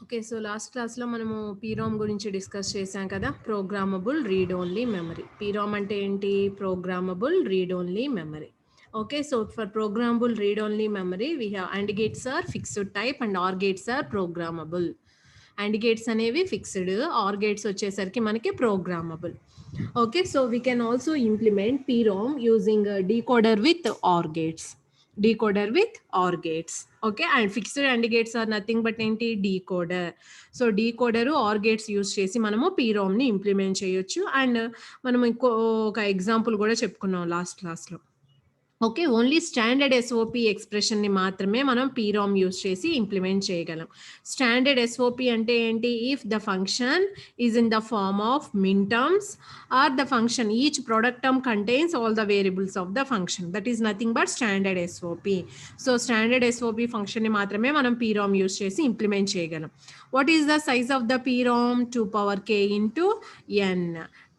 Okay. So, last క్లాస్‌లో మనము పీరామ్ గురించి డిస్కస్ చేశాం కదా! Programmable read only memory. PROM అంటే ఏంటి? Programmable read only memory. Okay. So, for programmable read only memory we have AND gates are fixed type and OR gates are programmable. AND gates అనేవి fixed, OR gates వచ్చేసరికి మనకి programmable. Okay. So, we can also implement PROM using decoder with OR gates. Decoder with OR gates. Okay, and fixed AND gates are nothing but ఏంటి decoder. So decoder OR gates use చేసి మనము PROM ని implement చేయొచ్చు. And మనం ఒక example కూడా చెప్పుకున్నాం last క్లాస్లో. ఓకే, ఓన్లీ స్టాండర్డ్ ఎస్ఓపి ఎక్స్ప్రెషన్ని మాత్రమే మనం పీరామ్ యూస్ చేసి ఇంప్లిమెంట్ చేయగలం. స్టాండర్డ్ ఎస్ఓపి అంటే ఏంటి? If the function is in the form of min terms or the function each product term contains all the variables of the function, that is nothing but standard SOP. So standard SOP ఫంక్షన్ని మాత్రమే మనం PROM use చేసి implement చేయగలం. What is the size of the PROM? 2^k into N.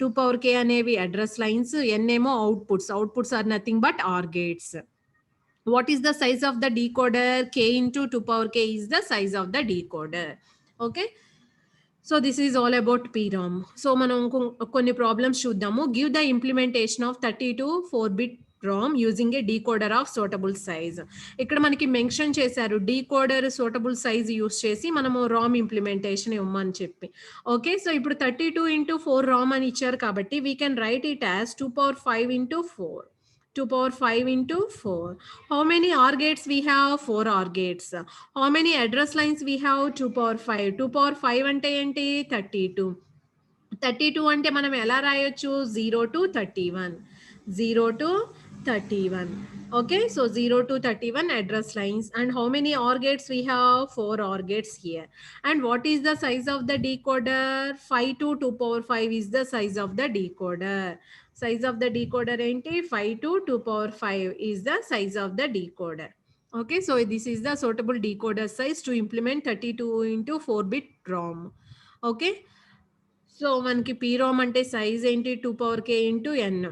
2^k అనేవి address lines, n ఏమో outputs are nothing but OR gates. What is the size of the decoder? K into 2^k is the size of the decoder. Okay, so this is all about PROM. So మనం కొన్ని problems చూద్దాము. Give the implementation of 32 4-bit ROM using a decoder of suitable size. ఇక్కడ మనకి mention చేశారు decoder suitable size use చేసి మనము ROM implementation ఇవ్వమని చెప్పి. ఓకే, సో ఇప్పుడు 32 into 4 ROM అని ఇచ్చారు కాబట్టి we can write it as 2^5 into 4. 2^5 into 4. How many OR gates we have? 4 OR gates. How many address lines we have? 2^5. 2^5 అంటే ఏంటి? 32. 32 అంటే మనం ఎలా రాయొచ్చు? 0 to 31. 0 to 31. Okay, so 0 to 31 address lines. And how many OR gates we have? 4 OR gates here. And what is the size of the decoder? 5 to 2^5 is the size of the decoder. Size of the decoder ఏంటి? 5 to 2^5 is the size of the decoder. Okay, so this is the suitable decoder size to implement 32 into 4-bit ROM. Okay, so మనకి పీరామ్ అంటే size ఏంటి? 2^k into ఎన్.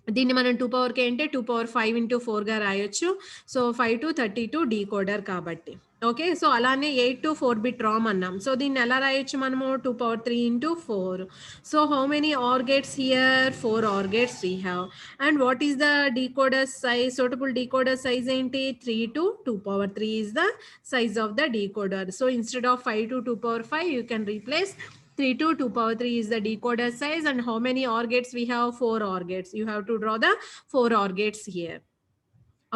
దీన్ని మనం 2^k అంటే 2^5 into 4గా రాయొచ్చు. So 5 to 32 decoder కాబట్టి. Okay, so అలానే 8 to 4-bit ROM అన్నాం. సో దీన్ని ఎలా రాయొచ్చు మనము? 2^3 into 4. So how many OR gates here? 4 OR gates we have. And what is the decoder size? Suitable decoder size ఏంటి? 3 to 2^3 is the size of the decoder. So instead of 5 to 2^5 you can replace 3 to 2^3 is the decoder size. And how many OR gates we have? 4 OR gates. You have to draw the 4 OR gates here.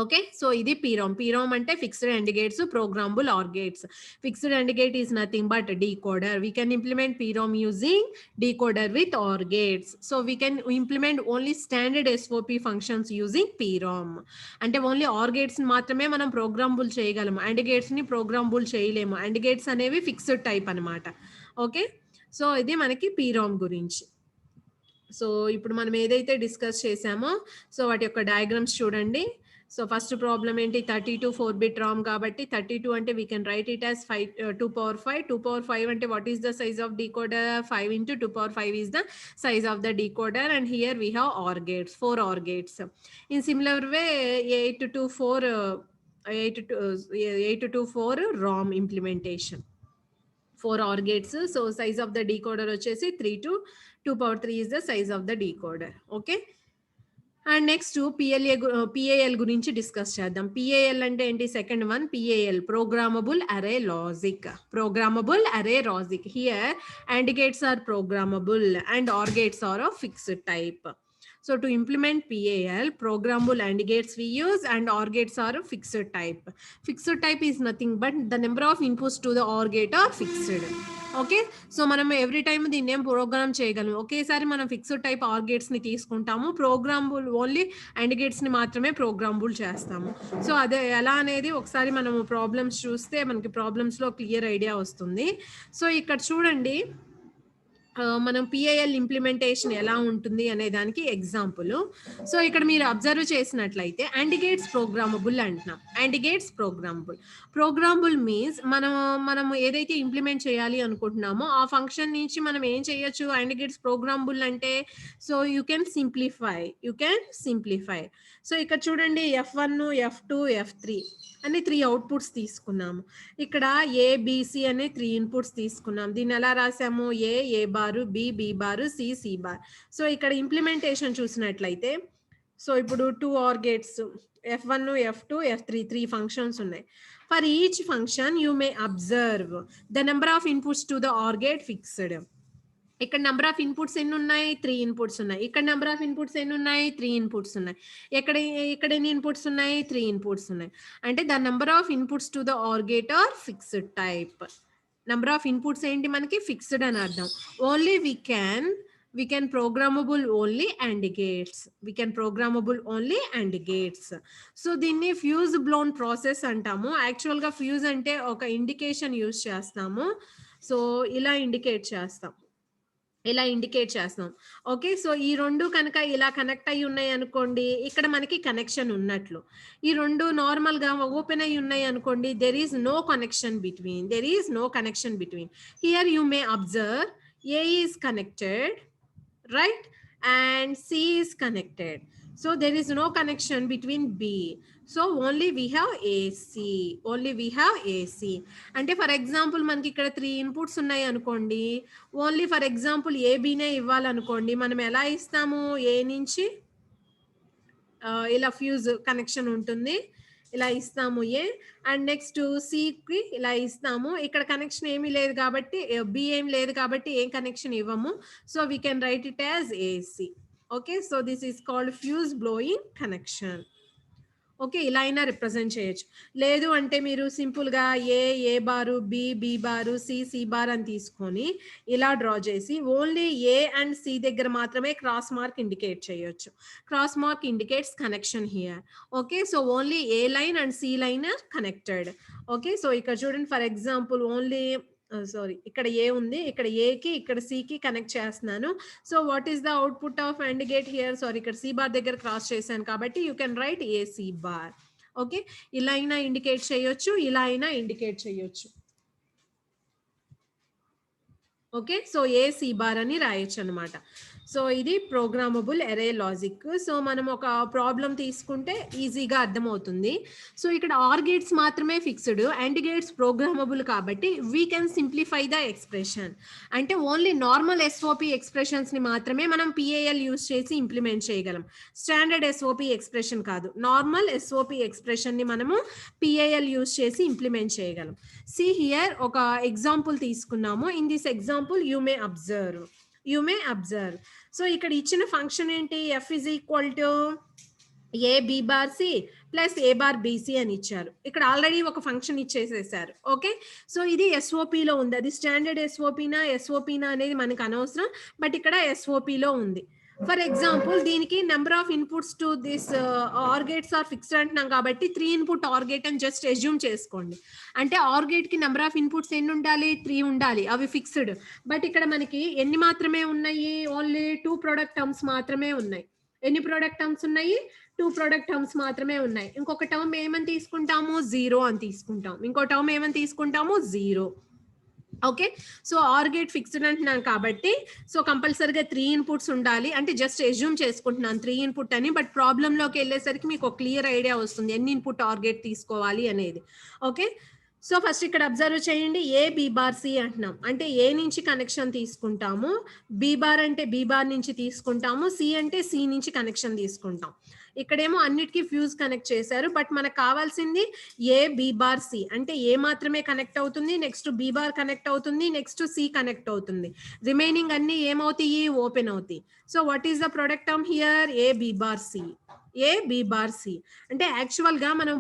Okay, so ఇది పీరామ్. పీరామ్ అంటే fixed AND gates, programmable OR gates. Fixed AND gate is nothing but decoder. We can implement PROM using decoder with OR gates. So we can implement only standard SOP functions using పీరామ్. అంటే only OR gates మాత్రమే మనం programmable చేయగలము, AND gates ని programmable చేయలేము. AND gates అనేవి fixed type అనమాట. Okay, so ఇది మనకి పీరామ్ గురించి. సో ఇప్పుడు మనం ఏదైతే డిస్కస్ చేసామో సో వాటి యొక్క డయాగ్రామ్స్ చూడండి. సో ఫస్ట్ ప్రాబ్లం ఏంటి? 32 4-bit ROM కాబట్టి 32 అంటే we can write it as 2^5. 2^5 అంటే what is the size of decoder? 5 into 2^5 is the size of the decoder. And here we have OR gates, 4 OR gates. In similar way 8 to 4 ROM implementation. 4 OR gates. So size of the decoder వచ్చేసి 3 to 2^3 is the size of the decoder. Okay, and next PAL గురించి discuss చేద్దాం. PAL అంటే ఏంటి? Second one PAL, programmable అరే logic. Programmable అరే logic. Here AND gates are programmable and OR gates are of fixed type. So to implement PAL, programmable AND gates we use and OR gates are of fixed type. Fixed type is nothing but the number of inputs to the OR gate are fixed. Okay, so మనం every time దీన్ని ఏం programme చేయగలం. ఒకేసారి మనం fixed type OR gates ని తీసుకుంటాము, programmable only AND gates ని మాత్రమే ప్రోగ్రామబుల్ చేస్తాము. సో అదే ఎలా అనేది ఒకసారి మనం ప్రాబ్లమ్స్ చూస్తే మనకి ప్రాబ్లమ్స్ లో క్లియర్ ఐడియా వస్తుంది. సో ఇక్కడ చూడండి, మనం పిఐఎల్ ఇంప్లిమెంటేషన్ ఎలా ఉంటుంది అనే దానికి ఎగ్జాంపుల్. సో ఇక్కడ మీరు అబ్జర్వ్ చేసినట్లయితే యాండిగేట్స్ ప్రోగ్రామబుల్ అంటున్నాం. యాండిగేట్స్ ప్రోగ్రామబుల్ మీన్స్ మనం ఏదైతే ఇంప్లిమెంట్ చేయాలి అనుకుంటున్నామో ఆ ఫంక్షన్ నుంచి మనం ఏం చేయొచ్చు యాండిగేట్స్ ప్రోగ్రామబుల్ అంటే. So you can simplify. So ఇక్కడ చూడండి F1 F2 F3 అని 3 అవుట్పుట్స్ తీసుకున్నాము. ఇక్కడ ఏబిసి అనే 3 ఇన్పుట్స్ తీసుకున్నాం. దీన్ని ఎలా రాసాము A bar B bar C bar. So ఇక్కడ ఇంప్లిమెంటేషన్ చూసినట్లయితే సో ఇప్పుడు 2 OR gates F1 F2 F3 3 functions ఉన్నాయి. For each function you may observe the number of inputs to the OR gate fixed. ఇక్కడ number of inputs ఎన్ని ఉన్నాయి 3 inputs ఉన్నాయి. ఇక్కడ number of inputs ఎన్ని ఉన్నాయి 3 ఇన్పుట్స్ ఉన్నాయి. ఇక్కడ ఎన్ని ఇన్పుట్స్ ఉన్నాయి 3 ఇన్పుట్స్ ఉన్నాయి. అంటే the number of inputs to the OR gate are fixed type. Number of inputs ఏంటి మనకి ఫిక్స్డ్ అని అర్థం. Only we can programmable only AND gates. So దీన్ని ఫ్యూజ్ బ్లోన్ ప్రాసెస్ అంటాము. యాక్చువల్ గా ఫ్యూజ్ అంటే ఒక ఇండికేషన్ యూజ్ చేస్తాము. సో ఇలా ఇండికేట్ చేస్తాం. ఓకే, సో ఈ రెండు కనుక ఇలా కనెక్ట్ అయ్యి ఉన్నాయి అనుకోండి, ఇక్కడ మనకి కనెక్షన్ ఉన్నట్లు. ఈ రెండు నార్మల్ గా ఓపెన్ అయ్యి ఉన్నాయి అనుకోండి, there is no connection between. Here you may observe A is connected, right, and C is connected. So there is no connection between B. So only we have AC. అంటే for example మనకి ఇక్కడ 3 inputs ఉన్నాయి అనుకోండి, only for example ఏబీనే ఇవ్వాలనుకోండి, మనం ఎలా ఇస్తాము ఏ నుంచి ఇలా ఫ్యూజ్ కనెక్షన్ ఉంటుంది, ఇలా ఇస్తాము ఏ, అండ్ నెక్స్ట్ సికి ఇలా ఇస్తాము. ఇక్కడ కనెక్షన్ ఏమీ లేదు కాబట్టి బి ఏం లేదు కాబట్టి ఏం కనెక్షన్ ఇవ్వము. So we can write it as AC. Okay, so this is called fuse blowing connection. Okay, ఇలా అయినా రిప్రజెంట్ చేయొచ్చు. లేదు అంటే మీరు సింపుల్గా ఏ bar B bar C bar అని తీసుకొని ఇలా డ్రా చేసి ఓన్లీ ఏ అండ్ సి దగ్గర మాత్రమే క్రాస్ మార్క్ ఇండికేట్ చేయొచ్చు. Cross mark indicates connection here. Okay, so only A line and C line are connected. Okay, so ఇక్కడ చూడండి ఫర్ ఎగ్జాంపుల్ ఓన్లీ ఇక్కడ ఏ ఉంది, ఇక్కడ ఏకి ఇక్కడ సికి కనెక్ట్ చేస్తున్నాను. So what is the output of AND gate here? Sorry, ఇక్కడ సి బార్ దగ్గర క్రాస్ చేశాను కాబట్టి you can write AC bar. Okay, ఇలా అయినా ఇండికేట్ చేయొచ్చు, ఇలా అయినా ఇండికేట్ చేయొచ్చు. ఓకే, సో ఏసీ బార్ అని రాయొచ్చు అనమాట. సో ఇది ప్రోగ్రామబుల్ అరే లాజిక్. సో మనం ఒక ప్రాబ్లం తీసుకుంటే ఈజీగా అర్థమవుతుంది. సో ఇక్కడ ఆర్ గేట్స్ మాత్రమే ఫిక్స్డ్, AND గేట్స్ ప్రోగ్రామబుల్ కాబట్టి we can simplify the expression. అంటే ఓన్లీ నార్మల్ ఎస్ఓపి ఎక్స్ప్రెషన్స్ ని మాత్రమే మనం పిఏఎల్ యూజ్ చేసి ఇంప్లిమెంట్ చేయగలం. స్టాండర్డ్ ఎస్ఓపి ఎక్స్ప్రెషన్ కాదు, నార్మల్ ఎస్ఓపి ఎక్స్ప్రెషన్ ని మనము పిఏఎల్ యూజ్ చేసి ఇంప్లిమెంట్ చేయగలం. సి హియర్ ఒక ఎగ్జాంపుల్ తీసుకున్నాము. In this example you may observe. So ఇక్కడ ఇచ్చిన ఫంక్షన్ ఏంటి? F is equal to A B bar C plus A bar BC అని ఇచ్చారు. ఇక్కడ ఆల్రెడీ ఒక ఫంక్షన్ ఇచ్చేసేసారు. ఓకే, సో ఇది ఎస్ఓపిలో ఉంది. అది స్టాండర్డ్ ఎస్ఓపినా అనేది మనకు అనవసరం, బట్ ఇక్కడ ఎస్ఓపిలో ఉంది. ఫర్ ఎగ్జాంపుల్ దీనికి number of inputs to this OR gates are fixed అంటున్నాం కాబట్టి 3 ఇన్పుట్ ఆర్ గేట్ అని జస్ట్ అజ్యూమ్ చేసుకోండి. అంటే ఆర్ గేట్ కి నెంబర్ ఆఫ్ ఇన్పుట్స్ ఎన్ని ఉండాలి? 3 ఉండాలి, అవి ఫిక్స్డ్. బట్ ఇక్కడ మనకి ఎన్ని మాత్రమే ఉన్నాయి? ఓన్లీ 2 ప్రొడక్ట్ టర్మ్స్ మాత్రమే ఉన్నాయి. ఎన్ని ప్రొడక్ట్ టర్మ్స్ ఉన్నాయి? 2 ప్రొడక్ట్ టర్మ్స్ మాత్రమే ఉన్నాయి. ఇంకొక టర్మ్ ఏమని తీసుకుంటాము? 0 అని తీసుకుంటాం. ఇంకో టర్మ్ ఏమని తీసుకుంటాము? 0. Okay, so OR gate fixed అంటున్నాను కాబట్టి సో కంపల్సరీగా 3 ఇన్పుట్స్ ఉండాలి. అంటే జస్ట్ అజ్యూమ్ చేసుకుంటున్నాను 3 ఇన్పుట్ అని, బట్ ప్రాబ్లంలోకి వెళ్ళేసరికి మీకు ఒక క్లియర్ ఐడియా వస్తుంది ఎన్ని ఇన్పుట్ ఆర్ గేట్ తీసుకోవాలి అనేది. ఓకే, సో ఫస్ట్ ఇక్కడ అబ్జర్వ్ చేయండి, ఏ బి బార్ సి అంటున్నాం. అంటే ఏ నుంచి కనెక్షన్ తీసుకుంటాము, బి బార్ అంటే బి బార్ నుంచి తీసుకుంటాము, సి అంటే సి నుంచి కనెక్షన్ తీసుకుంటాం. ఇక్కడేమో అన్నిటికీ ఫ్యూజ్ కనెక్ట్ చేశారు, బట్ మనకు కావాల్సింది ఏ బి బార్ సి. అంటే ఏ మాత్రమే కనెక్ట్ అవుతుంది, నెక్స్ట్ బి బార్ కనెక్ట్ అవుతుంది, నెక్స్ట్ సి కనెక్ట్ అవుతుంది. రిమైనింగ్ అన్ని ఏమవుతాయి? ఓపెన్ అవుతాయి. So what is the product term here? A B bar C. అంటే యాక్చువల్ గా మనం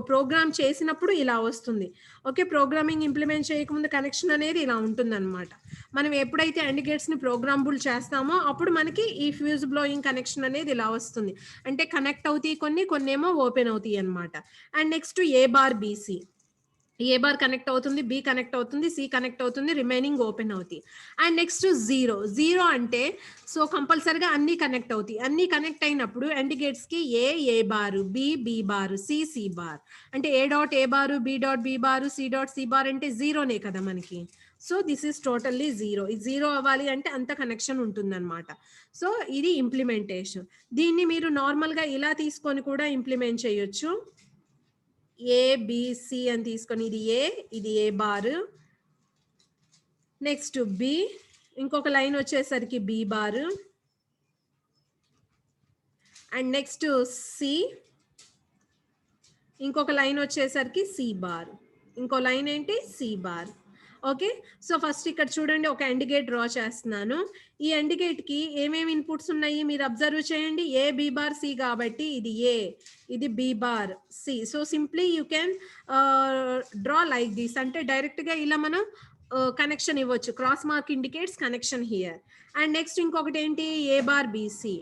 ప్రోగ్రామ్ చేసినప్పుడు ఇలా వస్తుంది. ఓకే, ప్రోగ్రామింగ్ ఇంప్లిమెంట్ చేయకముందు కనెక్షన్ అనేది ఇలా ఉంటుంది అనమాట. మనం ఎప్పుడైతే AND గేట్స్ ని ప్రోగ్రామబుల్ చేస్తామో అప్పుడు మనకి ఈ ఫ్యూజ్ బ్లోయింగ్ కనెక్షన్ అనేది ఇలా వస్తుంది. అంటే కనెక్ట్ అవుతాయి కొన్ని ఏమో ఓపెన్ అవుతాయి అనమాట. And next A bar BC. A bar connect అవుతుంది, బి కనెక్ట్ అవుతుంది, సి కనెక్ట్ అవుతుంది, రిమైనింగ్ ఓపెన్ అవుతాయి. అండ్ నెక్స్ట్ జీరో అంటే సో కంపల్సరిగా అన్ని కనెక్ట్ అవుతాయి. అన్ని కనెక్ట్ అయినప్పుడు ఎండ్ గేట్స్ కి ఏ bar, B bar, C bar. అంటే A dot A bar, B dot B bar, C dot C bar అంటే జీరోనే కదా మనకి. So this is totally zero. ఇది జీరో అవ్వాలి అంటే అంత కనెక్షన్ ఉంటుందన్నమాట. సో ఇది ఇంప్లిమెంటేషన్. దీన్ని మీరు నార్మల్గా ఇలా తీసుకొని కూడా ఇంప్లిమెంట్ చేయొచ్చు. ఏబిసి అని తీసుకొని ఇది ఏ బార్, నెక్స్ట్ బి, ఇంకొక లైన్ వచ్చేసరికి B bar, and next C, ఇంకొక లైన్ వచ్చేసరికి సి బార్, ఇంకో లైన్ ఏంటి C bar. Okay, so first ఇక్కడ చూడండి ఒక ఎండ్ గేట్ డ్రా చేస్తున్నాను. ఈ ఎండ్ గేట్ కి ఏమేమి ఇన్పుట్స్ ఉన్నాయి మీరు అబ్జర్వ్ చేయండి. ఏ బి బార్ సి కాబట్టి ఇది ఏ, ఇది B bar C. So simply you can draw like this. అంటే డైరెక్ట్ గా ఇలా మనం కనెక్షన్ ఇవ్వచ్చు. Cross mark indicates connection here. And next ఇంకొకటి ఏంటి A bar BC,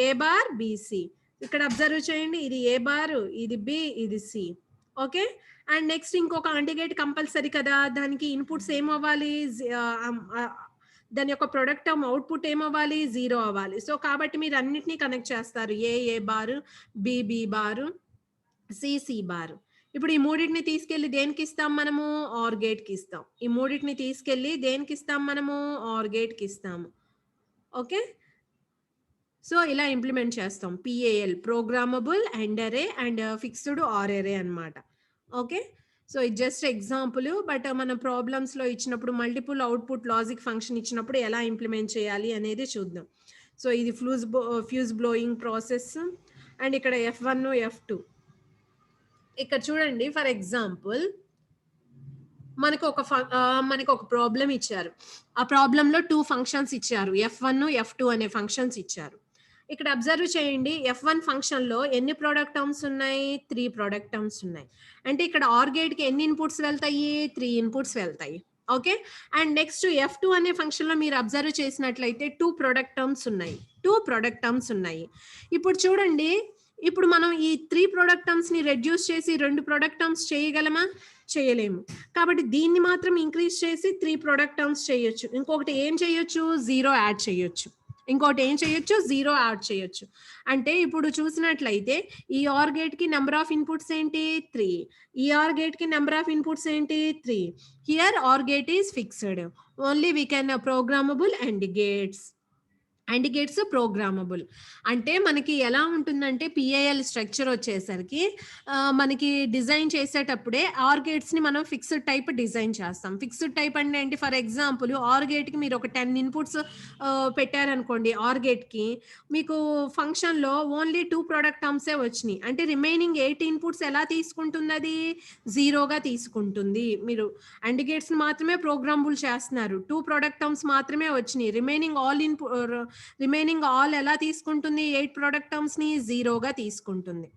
A bar BC. ఇక్కడ అబ్జర్వ్ చేయండి ఇది ఏ బార్, ఇది బి, ఇది సి. ఓకే, అండ్ నెక్స్ట్ ఇంకొక అంటిగేట్ కంపల్సరీ కదా, దానికి ఇన్పుట్స్ ఏమవ్వాలి, దాని యొక్క ప్రొడక్ట్ అవుట్పుట్ ఏమవ్వాలి, జీరో అవ్వాలి. సో కాబట్టి మీరు అన్నిటినీ కనెక్ట్ చేస్తారు. ఏ బారు, బి బారు, సి బారు. ఇప్పుడు ఈ మూడింటిని తీసుకెళ్లి దేనికి ఇస్తాం మనము, ఆర్ గేట్ కి ఇస్తాం. ఈ మూడింటిని తీసుకెళ్లి దేనికి ఇస్తాం మనము, ఆర్ గేట్ కి ఇస్తాము. ఓకే, సో ఇలా ఇంప్లిమెంట్ చేస్తాం. పిఏఎల్ ప్రోగ్రామబుల్ ఎండ్ అరే అండ్ ఫిక్స్డ్ ఆర్ అరే అన్నమాట. ఓకే, సో ఇది జస్ట్ ఎగ్జాంపుల్. బట్ మన ప్రాబ్లమ్స్ లో ఇచ్చినప్పుడు మల్టిపుల్ అవుట్పుట్ లాజిక్ ఫంక్షన్ ఇచ్చినప్పుడు ఎలా ఇంప్లిమెంట్ చేయాలి అనేది చూద్దాం. సో ఇది ఫ్యూజ్ బ్లోయింగ్ ప్రాసెస్. అండ్ ఇక్కడ F1 F2. ఇక్కడ చూడండి ఫర్ ఎగ్జాంపుల్ మనకు ఒక ప్రాబ్లం ఇచ్చారు. ఆ ప్రాబ్లంలో 2 ఫంక్షన్స్ ఇచ్చారు, F1 F2 అనే ఫంక్షన్స్ ఇచ్చారు. ఇక్కడ అబ్జర్వ్ చేయండి F1 ఫంక్షన్ లో ఎన్ని ప్రోడక్ట్ టర్మ్స్ ఉన్నాయి, 3 ప్రోడక్ట్ టర్మ్స్ ఉన్నాయి. అంటే ఇక్కడ ఆర్ గేట్ కి ఎన్ని ఇన్పుట్స్ వెళ్తాయి, 3 ఇన్పుట్స్ వెళ్తాయి. ఓకే, అండ్ నెక్స్ట్ F2 అనే ఫంక్షన్ లో మీరు అబ్జర్వ్ చేసినట్లయితే 2 ప్రోడక్ట్ టర్మ్స్ ఉన్నాయి. ఇప్పుడు చూడండి, ఇప్పుడు మనం ఈ 3 ప్రోడక్ట్ టర్మ్స్ ని రెడ్యూస్ చేసి 2 ప్రోడక్ట్ టర్మ్స్ చేయగలమా, చేయలేము. కాబట్టి దీన్ని మాత్రం ఇంక్రీజ్ చేసి 3 ప్రోడక్ట్ టర్మ్స్ చేయొచ్చు. ఇంకొకటి ఏం చేయొచ్చు, జీరో యాడ్ చేయొచ్చు. జీరో యాడ్ చేయొచ్చు. అంటే ఇప్పుడు చూసినట్లయితే ఈ ఆర్ గేట్ కి నెంబర్ ఆఫ్ ఇన్పుట్స్ ఏంటి, 3. ఈ ఆర్ గేట్ కి నెంబర్ ఆఫ్ ఇన్పుట్స్ ఏంటి, 3. Here OR gate is fixed. Only we can programmable AND gates. AND gates programmable. అంటే మనకి ఎలా ఉంటుందంటే పిఐఎల్ స్ట్రక్చర్ వచ్చేసరికి మనకి డిజైన్ చేసేటప్పుడే ఆర్ గేట్స్ ని మనం ఫిక్స్డ్ టైప్ డిజైన్ చేస్తాం. ఫిక్స్డ్ టైప్ అంటే ఏంటి, ఫర్ ఎగ్జాంపుల్ ఆర్ గేట్ కి మీరు ఒక 10 ఇన్పుట్స్ పెట్టారనుకోండి, ఆర్ గేట్ కి మీకు ఫంక్షన్ లో ఓన్లీ 2 ప్రోడక్ట్ టర్మ్సే వచ్చినాయి. అంటే రిమైనింగ్ 8 ఇన్పుట్స్ ఎలా తీసుకుంటుంది, అది జీరోగా తీసుకుంటుంది. మీరు అండ్ గేట్స్ ని మాత్రమే ప్రోగ్రామబుల్ చేస్తున్నారు, 2 ప్రోడక్ట్ టర్మ్స్ మాత్రమే వచ్చినాయి. రిమైనింగ్ ఆల్ ఎలా తీసుకుంటుంది, 8 ప్రోడక్ట్ టర్మ్స్ ని జీరోగా తీసుకుంటుంది.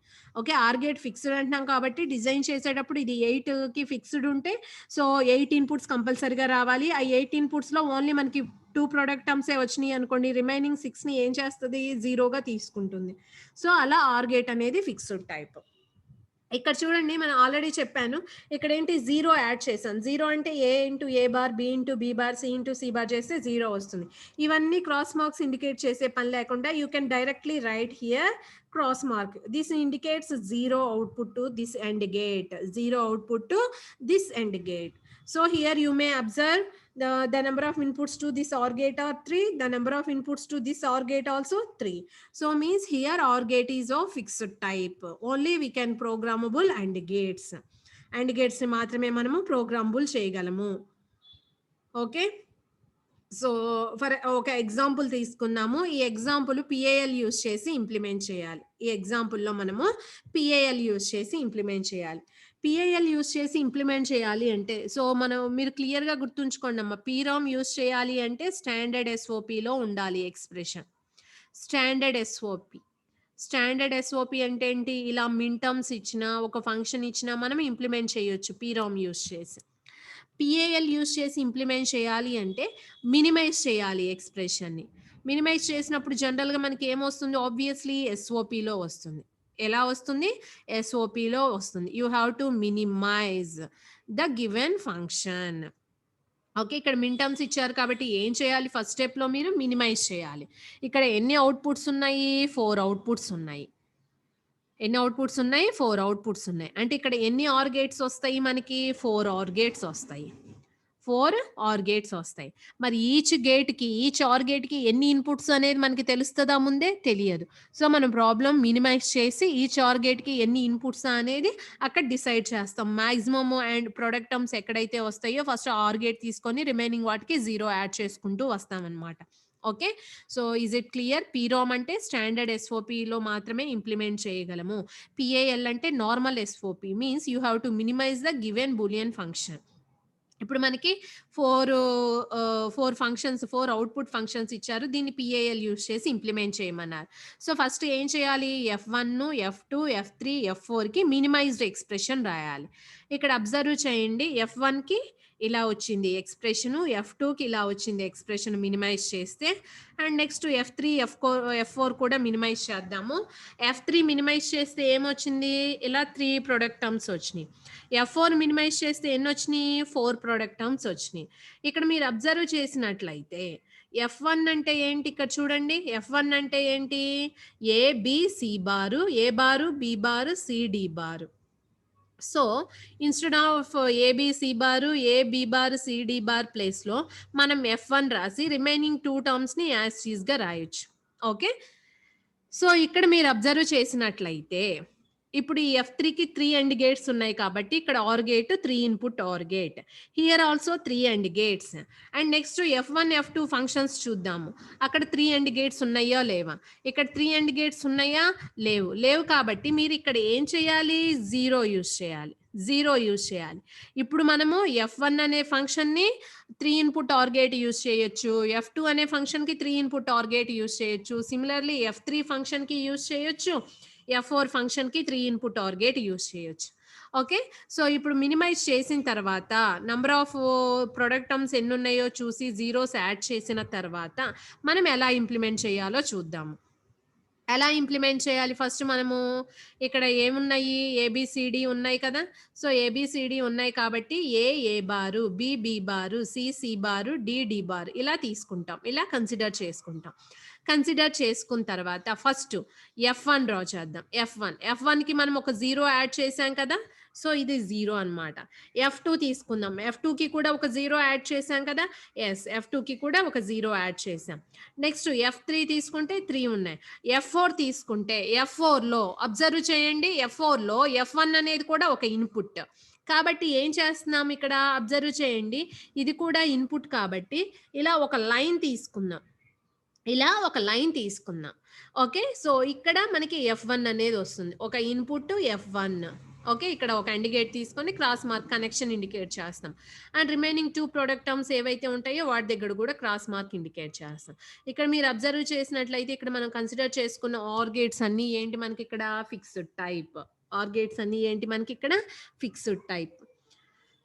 ఓకే, ఆర్ గేట్ ఫిక్స్డ్ అంటున్నాం కాబట్టి డిజైన్ చేసేటప్పుడు ఇది 8 కి ఫిక్స్డ్ ఉంటే సో 8 ఇన్పుట్స్ కంపల్సరీగా రావాలి. ఆ 8 ఇన్పుట్స్ లో ఓన్లీ మనకి 2 ప్రోడక్ట్ టర్మ్స్ వచ్చినాయి అనుకోండి, రిమైనింగ్ 6 ని ఏం చేస్తుంది, జీరోగా తీసుకుంటుంది. సో అలా ఆర్ గేట్ అనేది ఫిక్స్డ్ టైప్. ఇక్కడ చూడండి మనం ఆల్రెడీ చెప్పాను, ఇక్కడ ఏంటి జీరో యాడ్ చేశాను. జీరో అంటే A into A bar, B into B bar, C into C bar చేస్తే జీరో వస్తుంది. ఇవన్నీ క్రాస్ మార్క్స్ ఇండికేట్ చేసే పని లేకుండా you can directly write here cross mark. This indicates zero output to this AND gate, zero output to this AND gate. So here you may observe the number of inputs to this OR gate are 3, the number of inputs to this OR gate also 3. So means here OR gate is of fixed type. Only we can programmable AND gates. AND gates మాత్రమే మనము programmable చేయగలము. Okay, so for ఒక example తీసుకుందాము. ఈ example PAL use చేసి implement చేయాలి. ఈ ఎగ్జాంపుల్లో మనము పిఏఎల్ యూస్ చేసి ఇంప్లిమెంట్ చేయాలి. పిఏఎల్ యూస్ చేసి ఇంప్లిమెంట్ చేయాలి అంటే సో మీరు క్లియర్గా గుర్తుంచుకోండి అమ్మా, పీరామ్ యూస్ చేయాలి అంటే స్టాండర్డ్ ఎస్ఓపిలో ఉండాలి ఎక్స్ప్రెషన్. స్టాండర్డ్ ఎస్ఓపి అంటే ఏంటి, ఇలా మిన్టర్మ్స్ ఇచ్చినా ఒక ఫంక్షన్ ఇచ్చినా మనం ఇంప్లిమెంట్ చేయొచ్చు పీరామ్ యూస్ చేసి. పిఏఎల్ యూస్ చేసి ఇంప్లిమెంట్ చేయాలి అంటే మినిమైజ్ చేయాలి ఎక్స్ప్రెషన్ని. మినిమైజ్ చేసినప్పుడు జనరల్గా మనకి ఏమొస్తుంది, ఆబ్వియస్లీ ఎస్ఓపిలో వస్తుంది. ఎలా వస్తుంది? ఎస్ఓపిలో వస్తుంది. You have to minimise the given function. Okay. ఇక్కడ మిన్ టర్మ్స్ ఇచ్చారు కాబట్టి ఏం చేయాలి? ఫస్ట్ స్టెప్‌లో మీరు మినిమైజ్ చేయాలి. ఇక్కడ ఎన్ని అవుట్‌పుట్స్ ఉన్నాయి? 4 అవుట్‌పుట్స్ ఉన్నాయి. ఎన్ని అవుట్‌పుట్స్ ఉన్నాయి? 4 అవుట్‌పుట్స్ ఉన్నాయి. అంటే ఇక్కడ ఎన్ని ఆర్ గేట్స్ వస్తాయి మనకి? 4 ఆర్ గేట్స్ వస్తాయి. 4 ఆర్ గేట్స్ వస్తాయి. మరి ఈచ్ ఆర్ గేట్‌కి ఎన్ని ఇన్‌పుట్స్ అనేది మనకి తెలుస్తదా ముందే? తెలియదు. సో, మనం ప్రాబ్లమ్ మినిమైజ్ చేసి ఈచ్ ఆర్ గేట్‌కి ఎన్ని ఇన్‌పుట్స్ అనేది అక్కడ డిసైడ్ చేస్తాం. మాక్సిమమ్ అండ్ ప్రొడక్ట్ టర్మ్స్ ఎక్కడైతే వస్తాయో ఫస్ట్ ఆర్ గేట్ తీసుకొని రిమైనింగ్ వాటికి 0 యాడ్ చేసుకుంటూ వస్తామన్నమాట. Okay. So, is it clear? PROM అంటే స్టాండర్డ్ ఎస్ఓపిలో మాత్రమే ఇంప్లిమెంట్ చేయగలము. పీఏఎల్ అంటే normal SOP means you have to minimise the given Boolean function. ఇప్పుడు మనకి 4 అవుట్‌పుట్ ఫంక్షన్స్ ఇచ్చారు. దీన్ని పీఏఎల్ యూజ్ చేసి ఇంప్లిమెంట్ చేయమన్నారు. సో, ఫస్ట్ ఏం చేయాలి? ఎఫ్1, ఎఫ్2, ఎఫ్3, ఎఫ్4కి మినిమైజ్డ్ ఎక్స్‌ప్రెషన్ రాయాలి. ఇక్కడ అబ్జర్వ్ చేయండి. ఎఫ్1కి ఇలా వచ్చింది ఎక్స్‌ప్రెషను. ఎఫ్2కి ఇలా వచ్చింది ఎక్స్‌ప్రెషన్ మినిమైజ్ చేస్తే. అండ్ నెక్స్ట్ ఎఫ్3, ఎఫ్4 కూడా మినిమైజ్ చేద్దాము. ఎఫ్3 మినిమైజ్ చేస్తే ఏమొచ్చింది? ఇలా 3 ప్రొడక్ట్ టర్మ్స్ వచ్చినియి. ఎఫ్4 మినిమైజ్ చేస్తే ఎన్నొచ్చినియి? 4 ప్రొడక్ట్ టర్మ్స్ వచ్చినియి. ఇక్కడ మీరు అబ్జర్వ్ చేసినట్లయితే ఎఫ్1 అంటే ఏంటి? ఇక్కడ చూడండి. ఎఫ్1 అంటే ఏంటి? A, B, C bar, A bar, B bar, C, D bar. So, instead of A, B, C bar, A, B bar, C, D bar ప్లేస్‌లో మనం ఎఫ్1 రాసి రిమైనింగ్ 2 టర్మ్స్‌ని యాజ్ టీజ్‌గా రాయొచ్చు. ఓకే. సో, ఇక్కడ మీరు అబ్జర్వ్ చేసినట్లయితే, ఇప్పుడు ఈ ఎఫ్3కి 3 ఎండ్ గేట్స్ ఉన్నాయి కాబట్టి, ఇక్కడ OR gate 3 input OR gate. Here also 3 AND gates. And next F one, F two functions చూద్దాము. అక్కడ 3 ఎండ్ గేట్స్ ఉన్నాయా? లేవా? ఇక్కడ 3 ఎండ్ గేట్స్ ఉన్నాయా? లేవు. లేవు కాబట్టి మీరు ఇక్కడ ఏం చేయాలి? 0 యూజ్ చేయాలి. 0 యూజ్ చేయాలి. ఇప్పుడు మనము ఎఫ్1 అనే ఫంక్షన్‌ని 3 ఇన్‌పుట్ ఆర్ గేట్ యూజ్ చేయొచ్చు. ఎఫ్2 అనే ఫంక్షన్‌కి 3 ఇన్‌పుట్ ఆర్ గేట్ యూజ్ చేయొచ్చు. సిమిలర్‌లీ ఎఫ్3 ఫంక్షన్‌కి యూజ్ చేయొచ్చు. ఎఫ్4 ఫంక్షన్‌కి 3 ఇన్‌పుట్ ఆర్ గేట్ యూజ్ చేయొచ్చు. ఓకే. సో, ఇప్పుడు మినిమైజ్ చేసిన తర్వాత నంబర్ ఆఫ్ ప్రొడక్ట్ టర్మ్స్ ఎన్నున్నాయో చూసి జీరోస్ యాడ్ చేసిన తర్వాత మనం ఎలా ఇంప్లిమెంట్ చేయాలో చూద్దాము. ఎలా ఇంప్లిమెంట్ చేయాలి? ఫస్ట్ మనము ఇక్కడ ఏమున్నాయి? ఏబీసీడీ ఉన్నాయి కదా! సో, ఏబీసీడీ ఉన్నాయి కాబట్టి ఏ, ఏ bar, B, B bar, C, C బారు, డి, డి బారు ఇలా తీసుకుంటాం. ఇలా కన్సిడర్ చేసుకుంటాం. కన్సిడర్ చేసుకున్న తర్వాత ఫస్ట్ ఎఫ్1 డ్రా చేద్దాం. ఎఫ్1కి మనం ఒక 0 యాడ్ చేసాం కదా! సో, ఇది 0 అన్నమాట. ఎఫ్2 తీసుకుందాం. ఎఫ్2కి కూడా ఒక 0 యాడ్ చేసాం కదా! యెస్. ఎఫ్2కి కూడా ఒక 0 యాడ్ చేసాం. నెక్స్ట్ ఎఫ్3 తీసుకుంటే 3 ఉన్నాయి. ఎఫ్4 తీసుకుంటే ఎఫ్4లో అబ్జర్వ్ చేయండి. ఎఫ్4లో ఎఫ్1 అనేది కూడా ఒక ఇన్‌పుట్. కాబట్టి ఏం చేస్తున్నాం ఇక్కడ అబ్జర్వ్ చేయండి. ఇది కూడా ఇన్‌పుట్ కాబట్టి ఇలా ఒక లైన్ తీసుకుందాం. ఇలా ఒక లైన్ తీసుకుందాం. ఓకే. సో, ఇక్కడ మనకి ఎఫ్1 అనేది వస్తుంది. ఒక ఇన్‌పుట్ ఎఫ్1. ఓకే. ఇక్కడ ఒక AND గేట్ తీసుకొని క్రాస్ మార్క్ కనెక్షన్ ఇండికేట్ చేస్తాం. అండ్ రిమైనింగ్ 2 ప్రొడక్ట్ టర్మ్స్ ఏవైతే ఉంటాయో వాటి దగ్గర కూడా క్రాస్ మార్క్ ఇండికేట్ చేస్తాం. ఇక్కడ మీరు అబ్జర్వ్ చేసినట్లయితే ఇక్కడ మనం కన్సిడర్ చేసుకున్న ఆర్ గేట్స్ అన్నీ ఏంటి మనకిక్కడ ఫిక్స్డ్ టైప్. ఆర్ గేట్స్ అన్నీ ఏంటి మనకిక్కడ ఫిక్స్డ్ టైప్.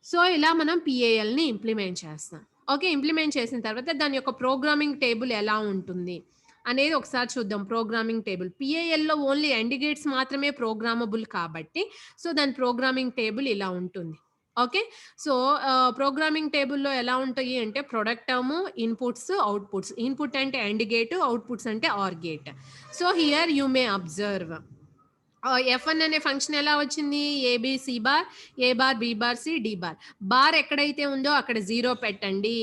సో, ఇలా మనం పీఏఎల్‌ని ఇంప్లిమెంట్ చేస్తాం. ఓకే. ఇంప్లిమెంట్ చేసిన తర్వాత దాని యొక్క ప్రోగ్రామింగ్ టేబుల్ ఎలా ఉంటుంది అనేది ఒకసారి చూద్దాం. Programming table. పీఏఎల్‌లో ఓన్లీ AND గేట్స్ మాత్రమే ప్రోగ్రామబుల్ కాబట్టి సో, దాని ప్రోగ్రామింగ్ టేబుల్ ఇలా ఉంటుంది. ఓకే. సో, ప్రోగ్రామింగ్ టేబుల్‌లో ఎలా ఉంటాయి అంటే product term, inputs, outputs. Input అంటే AND గేట్, అవుట్‌పుట్స్ అంటే OR gate. So, here you may observe F1 అనే ఫంక్షన్ ఎలా వచ్చింది? AB, C bar, A bar, B bar, C, D bar. Bar ఎక్కడైతే ఉందో అక్కడ 0 పెట్టండి.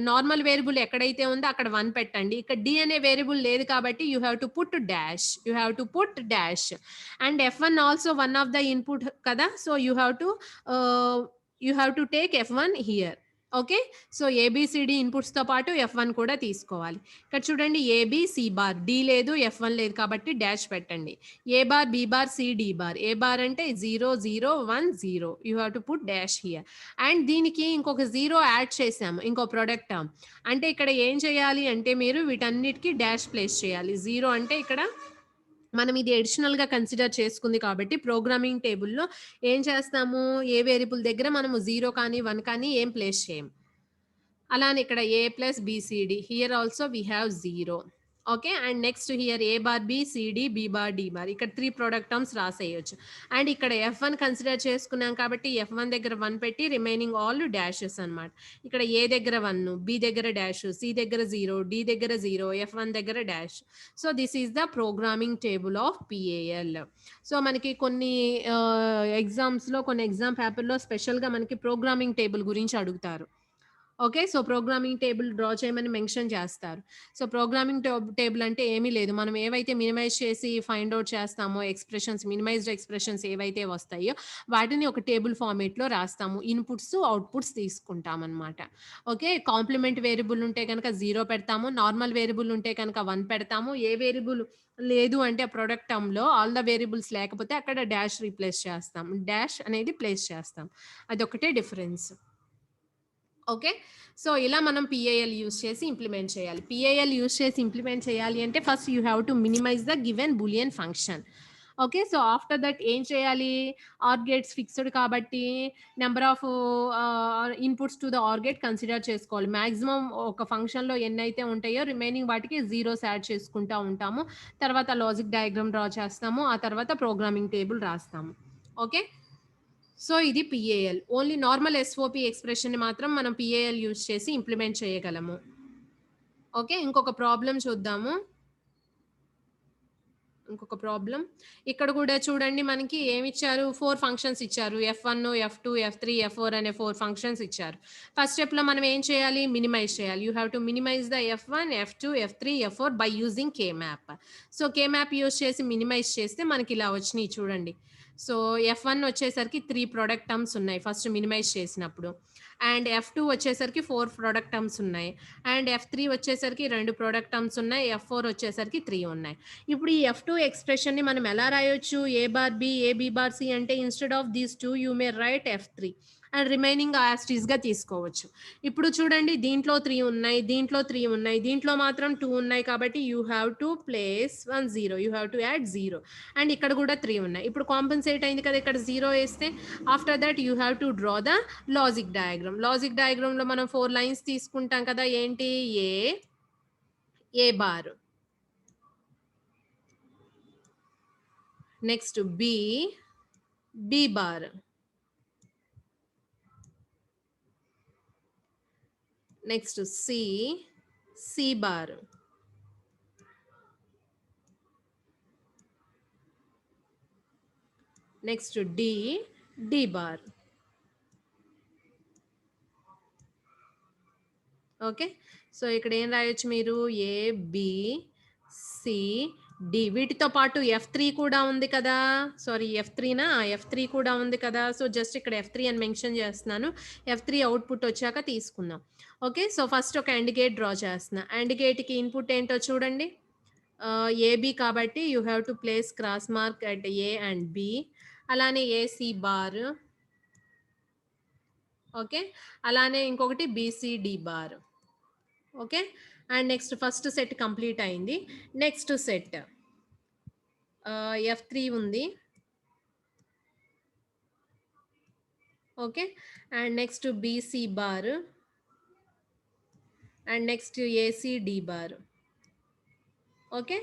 నార్మల్ వేరియబుల్ ఎక్కడైతే ఉందో అక్కడ 1 పెట్టండి. ఇక్కడ డి అనే వేరియబుల్ లేదు కాబట్టి you have to put dash. You have to put dash. And F1 also one of the input కదా! So, you have to take F1 here. Okay. So, ABCD ఇన్పుట్స్‌తో పాటు ఎఫ్1 కూడా తీసుకోవాలి. ఇక్కడ చూడండి ఏబీ, సి బార్, డి లేదు, F1 లేదు కాబట్టి డాష్ పెట్టండి. A bar, B bar, C, D bar. A bar అంటే 0, 0, 1, 0. You have to put dash here. And దీనికి ఇంకొక 0 యాడ్ చేసాము. ఇంకో ప్రొడక్ట్ టర్మ్. అంటే ఇక్కడ ఏం చేయాలి అంటే మీరు వీటన్నిటికి డాష్ ప్లేస్ చేయాలి. 0 అంటే ఇక్కడ మనం ఇది అడిషనల్‌గా కన్సిడర్ చేసుకుంది కాబట్టి ప్రోగ్రామింగ్ టేబుల్‌లో ఏం చేస్తాము? ఏ వేరియబుల్ దగ్గర మనము 0 కానీ, 1 కానీ ఏం ప్లేస్ చేయము. అలానే ఇక్కడ A plus BCD here also we have 0. Okay. And next here A bar B, C D, B bar, D bar. ఇక్కడ 3 ప్రొడక్ట్ టర్మ్స్ రాసేయొచ్చు. అండ్ ఇక్కడ ఎఫ్1 కన్సిడర్ చేసుకున్నాం కాబట్టి ఎఫ్1 దగ్గర 1 పెట్టి రిమైనింగ్ ఆల్ డాషెస్ అన్నమాట. ఇక్కడ ఏ దగ్గర 1, బి దగ్గర డాష్, సి దగ్గర 0, డి దగ్గర 0, ఎఫ్1 దగ్గర dash. So this is the programming table of PAL. So మనకి కొన్ని ఎగ్జామ్స్‌లో కొన్ని ఎగ్జామ్ పేపర్‌లో స్పెషల్‌గా మనకి ప్రోగ్రామింగ్ టేబుల్ గురించి అడుగుతారు. Okay. So programming table draw చేయమని మెన్షన్ చేస్తారు. సో ప్రోగ్రామింగ్ టేబుల్ అంటే ఏమీ లేదు. మనం ఏవైతే మినిమైజ్ చేసి ఫైండ్ ఔట్ చేస్తామో ఎక్స్‌ప్రెషన్స్, మినిమైజ్డ్ ఎక్స్‌ప్రెషన్స్ ఏవైతే వస్తాయో వాటిని ఒక టేబుల్ ఫార్మాట్‌లో రాస్తాము. ఇన్‌పుట్స్, అవుట్‌పుట్స్ తీసుకుంటామన్నమాట. ఓకే. కాంప్లిమెంట్ వేరియబుల్ ఉంటే గనక 0 పెడతాము. నార్మల్ వేరియబుల్ ఉంటే కనుక 1 పెడతాము. ఏ వేరియబుల్ లేదు అంటే ప్రొడక్ట్ టర్మ్‌లో ఆల్ ద వేరియబుల్స్ లేకపోతే అక్కడ డాష్ రీప్లేస్ చేస్తాం. డాష్ అనేది ప్లేస్ చేస్తాం. అదొక్కటే డిఫరెన్స్. ఓకే. సో ఇలా మనం పిఏఎల్ యూజ్ చేసి ఇంప్లిమెంట్ చేయాలి. పిఏఎల్ యూజ్ చేసి ఇంప్లిమెంట్ చేయాలి అంటే first you have to minimise the given Boolean function. Okay. So after that ఏం చేయాలి? ఆర్ గేట్స్ ఫిక్స్డ్ కాబట్టి number of inputs to the OR gate consider చేసుకోవాలి. మాక్సిమం ఒక ఫంక్షన్‌లో ఎన్నైతే ఉంటాయో రిమైనింగ్ వాటికి జీరోస్ యాడ్ చేసుకుంటా ఉంటాము. తర్వాత లాజిక్ డయాగ్రామ్ డ్రా చేస్తాము. ఆ తర్వాత ప్రోగ్రామింగ్ టేబుల్ రాస్తాము. ఓకే. సో ఇది పిఏఎల్. ఓన్లీ నార్మల్ ఎస్ఓపి ఎక్స్‌ప్రెషన్‌ని మాత్రం మనం పిఏఎల్ యూజ్ చేసి ఇంప్లిమెంట్ చేయగలము. ఓకే. ఇంకొక ప్రాబ్లమ్ చూద్దాము. ఇంకొక ప్రాబ్లమ్. ఇక్కడ కూడా చూడండి మనకి ఏమిచ్చారు? 4 ఫంక్షన్స్ ఇచ్చారు. ఎఫ్1, ఎఫ్2, ఎఫ్3, ఎఫ్4 అనే 4 ఫంక్షన్స్ ఇచ్చారు. ఫస్ట్ స్టెప్‌లో మనం ఏం చేయాలి? మినిమైజ్ చేయాలి. You have to minimise the F1, F2, F3, F4 by using K map. So K map use చేసి మినిమైజ్ చేస్తే మనకి ఇలా వచ్చినాయి చూడండి. సో ఎఫ్1 వచ్చేసరికి 3 ప్రొడక్ట్ టర్మ్స్ ఉన్నాయి ఫస్ట్ మినిమైజ్ చేసినప్పుడు. అండ్ ఎఫ్2 వచ్చేసరికి 4 ప్రొడక్ట్ టర్మ్స్ ఉన్నాయి. అండ్ ఎఫ్3 వచ్చేసరికి 2 ప్రొడక్ట్ టర్మ్స్ ఉన్నాయి. ఎఫ్4 వచ్చేసరికి 3 ఉన్నాయి. ఇప్పుడు ఈ ఎఫ్2 ఎక్స్‌ప్రెషన్‌ని మనం ఎలా రాయొచ్చు? A bar B, A B bar C అంటే instead of these 2 you may write F3 and remaining as it ఈస్‌గా తీసుకోవచ్చు. ఇప్పుడు చూడండి దీంట్లో 3 ఉన్నాయి. దీంట్లో 3 ఉన్నాయి. దీంట్లో మాత్రం 2 ఉన్నాయి కాబట్టి you have to place 1 0. You have to add 0 and ఇక్కడ కూడా 3 ఉన్నాయి. ఇప్పుడు కాంపెన్సేట్ అయింది కదా! ఇక్కడ 0 ఏస్తే after that you have to draw the logic diagram. Logic డయాగ్రామ్‌లో మనం 4 లైన్స్ తీసుకుంటాం కదా! ఏంటి? A bar. Next B bar. Next C bar. Next D bar. Okay. So ఇక్కడ ఏం రాయొచ్చు మీరు? A, B, C, D. వీటితో పాటు ఎఫ్3 కూడా ఉంది కదా! సారీ ఎఫ్3నా? ఎఫ్3 కూడా ఉంది కదా! సో జస్ట్ ఇక్కడ ఎఫ్3 అని మెన్షన్ చేస్తున్నాను. ఎఫ్3 అవుట్‌పుట్ వచ్చాక తీసుకుందాం. ఓకే. సో ఫస్ట్ ఒక AND గేట్ డ్రా చేస్తున్నా. AND గేట్‌కి ఇన్‌పుట్ ఏంటో చూడండి. ఏబి కాబట్టి you have to place cross mark at A and B. అలానే ఏసీ బార్. ఓకే. అలానే ఇంకొకటి BCD bar. Okay. And next first set complete అయింది. నెక్స్ట్ సెట్ ఎఫ్3 ఉంది. Okay. And next BC bar. And next ACD bar. Okay.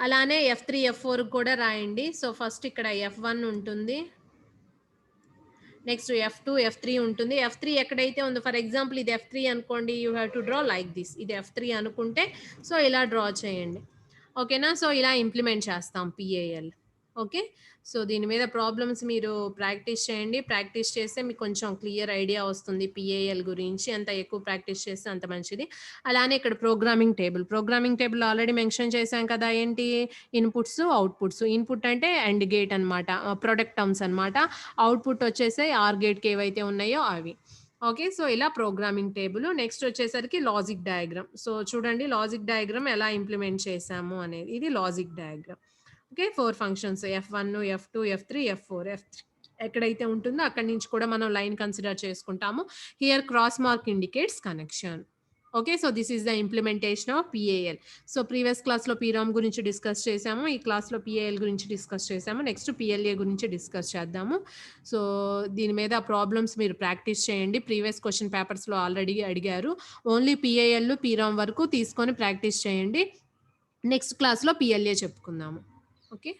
అలానే ఎఫ్3, F four కూడా రాయండి. సో ఫస్ట్ ఇక్కడ ఎఫ్1 ఉంటుంది. నెక్స్ట్ ఎఫ్2, ఎఫ్3 ఉంటుంది. ఎఫ్3 ఎక్కడైతే ఉందో ఫర్ ఎగ్జాంపుల్ ఇది ఎఫ్3 అనుకోండి. You have to draw like this. ఇది ఎఫ్3 అనుకుంటే సో ఇలా డ్రా చేయండి. ఓకేనా? సో ఇలా ఇంప్లిమెంట్ చేస్తాం పిఏఎల్. ఓకే. సో దీని మీద ప్రాబ్లమ్స్ మీరు ప్రాక్టీస్ చేయండి. ప్రాక్టీస్ చేస్తే మీకు కొంచెం క్లియర్ ఐడియా వస్తుంది పిఏఎల్ గురించి. ఎంత ఎక్కువ ప్రాక్టీస్ చేస్తే అంత మంచిది. అలానే ఇక్కడ ప్రోగ్రామింగ్ టేబుల్ ఆల్రెడీ మెన్షన్ చేశాం కదా! ఏంటి? Inputs, outputs. ఇన్‌పుట్ అంటే AND గేట్ అన్నమాట. ప్రొడక్ట్ టర్మ్స్ అన్నమాట. అవుట్‌పుట్ వచ్చేసి ఆర్ గేట్‌కి ఏవైతే ఉన్నాయో అవి. ఓకే. సో ఇలా ప్రోగ్రామింగ్ టేబుల్. నెక్స్ట్ వచ్చేసరికి లాజిక్ డయాగ్రామ్. సో చూడండి లాజిక్ డయాగ్రామ్ ఎలా ఇంప్లిమెంట్ చేశాము అనేది. ఇది logic diagram. Okay. 4 functions F1, F2, F3, F4. F3 ఎక్కడైతే ఉంటుందో అక్కడి నుంచి కూడా మనం లైన్ కన్సిడర్ చేసుకుంటాము. Here cross mark indicates connection. Okay. So this is the implementation of PAL. So previous క్లాస్‌లో పీరామ్ గురించి డిస్కస్ చేశాము. ఈ క్లాస్‌లో పిఏఎల్ గురించి డిస్కస్ చేశాము. నెక్స్ట్ పిఎల్ఏ గురించి డిస్కస్ చేద్దాము. సో దీని మీద ప్రాబ్లమ్స్ మీరు ప్రాక్టీస్ చేయండి. ప్రీవియస్ క్వెషన్ పేపర్స్‌లో ఆల్రెడీ అడిగారు. ఓన్లీ పిఏఎల్, పీరామ్ వరకు తీసుకొని ప్రాక్టీస్ చేయండి. నెక్స్ట్ క్లాస్‌లో PLA చెప్పుకుందాము. ఓకే.